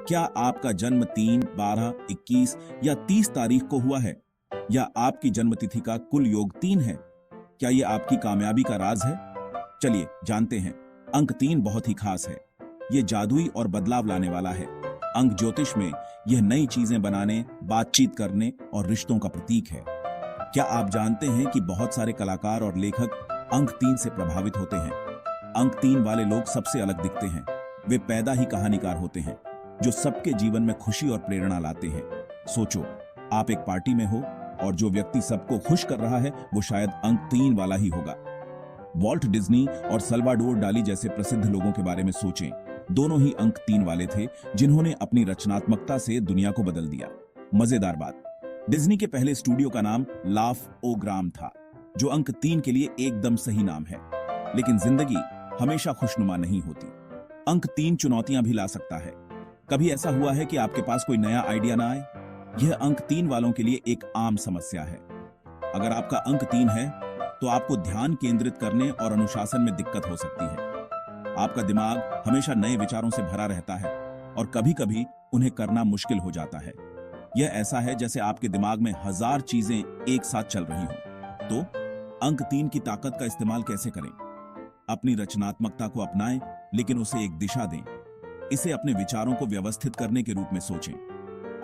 क्या आपका जन्म 3, 12, 21 या 30 तारीख को हुआ है? या आपकी जन्मतिथि का कुल योग 3 है? क्या ये आपकी कामयाबी का राज है? चलिए जानते हैं। अंक 3 बहुत ही खास है। ये जादुई और बदलाव लाने वाला है। अंक ज्योतिष में यह नई चीजें बनाने, बातचीत करने और रिश्तों का प्रतीक है। क्या आप जानते हैं कि बहुत सारे कलाकार और लेखक अंक 3 से प्रभावित होते हैं? अंक 3 वाले लोग सबसे अलग दिखते हैं। वे पैदा ही कहानीकार होते हैं, जो सबके जीवन में खुशी और प्रेरणा लाते हैं। सोचो, आप एक पार्टी में हो और जो व्यक्ति सबको खुश कर रहा है वो शायद अंक 3 वाला ही होगा। वॉल्ट डिज्नी और सल्वाडोर डाली जैसे प्रसिद्ध लोगों के बारे में सोचें। दोनों ही अंक 3 वाले थे, जिन्होंने अपनी रचनात्मकता से दुनिया को बदल दिया। मजेदार बात, डिज्नी के पहले स्टूडियो का नाम लाफ-ओ-ग्राम था, जो अंक 3 के लिए एकदम सही नाम है। लेकिन जिंदगी हमेशा खुशनुमा नहीं होती। अंक 3 चुनौतियां भी ला सकता है। कभी ऐसा हुआ है कि आपके पास कोई नया आइडिया ना आए? यह अंक 3 वालों के लिए एक आम समस्या है। अगर आपका अंक 3 है तो आपको ध्यान केंद्रित करने और अनुशासन में दिक्कत हो सकती है। आपका दिमाग हमेशा नए विचारों से भरा रहता है और कभी-कभी उन्हें करना मुश्किल हो जाता है। यह ऐसा है जैसे आपके दिमाग में 1000 चीजें एक साथ चल रही हों। तो अंक 3 की ताकत का इस्तेमाल कैसे करें? अपनी रचनात्मकता को अपनाएं, लेकिन उसे एक दिशा दें। इसे अपने विचारों को व्यवस्थित करने के रूप में सोचें।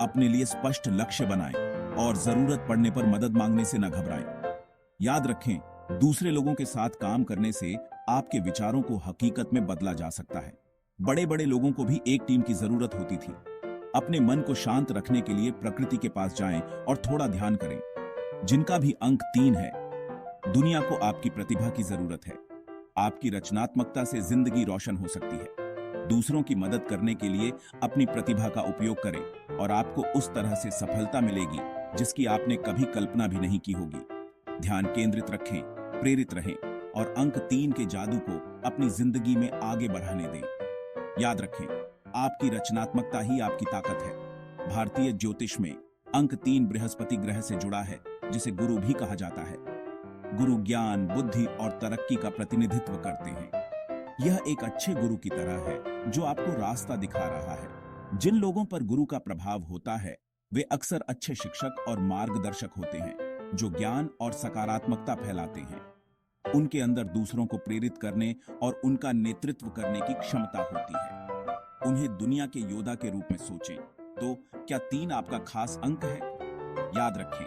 अपने लिए स्पष्ट लक्ष्य बनाएं और जरूरत पड़ने पर मदद मांगने से न घबराएं। याद रखें, दूसरे लोगों के साथ काम करने से आपके विचारों को हकीकत में बदला जा सकता है। बड़े-बड़े लोगों को भी एक टीम की जरूरत होती थी। अपने मन को शांत रखने के लिए प्रकृति के पास जाएं और थोड़ा ध्यान करें। जिनका भी अंक 3 है, दुनिया को आपकी प्रतिभा की जरूरत है। आपकी रचनात्मकता से जिंदगी रोशन हो सकती है। दूसरों की मदद करने के लिए अपनी प्रतिभा का उपयोग करें और आपको उस तरह से सफलता मिलेगी जिसकी आपने कभी कल्पना भी नहीं की होगी। ध्यान केंद्रित रखें, प्रेरित रहें और अंक 3 के जादू को अपनी जिंदगी में आगे बढ़ाने दें। याद रखें, आपकी रचनात्मकता ही आपकी ताकत है। भारतीय ज्योतिष में अंक 3 बृहस्पति ग्रह से जुड़ा है, जिसे गुरु भी कहा जाता है। गुरु ज्ञान, बुद्धि और तरक्की का प्रतिनिधित्व करते हैं। यह एक अच्छे गुरु की तरह है जो आपको रास्ता दिखा रहा है। जिन लोगों पर गुरु का प्रभाव होता है वे अक्सर अच्छे शिक्षक और मार्गदर्शक होते हैं, जो ज्ञान और सकारात्मकता फैलाते हैं। उनके अंदर दूसरों को प्रेरित करने और उनका नेतृत्व करने की क्षमता होती है। उन्हें दुनिया के योद्धा के रूप में सोचें। तो क्या 3 आपका खास अंक है? याद रखें,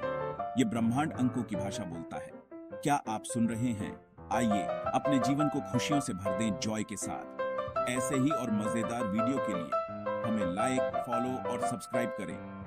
यह ब्रह्मांड अंकों की भाषा बोलता है। क्या आप सुन रहे हैं? आइए अपने जीवन को खुशियों से भर दें, जॉय के साथ। ऐसे ही और मजेदार वीडियो के लिए हमें लाइक, फॉलो और सब्सक्राइब करें।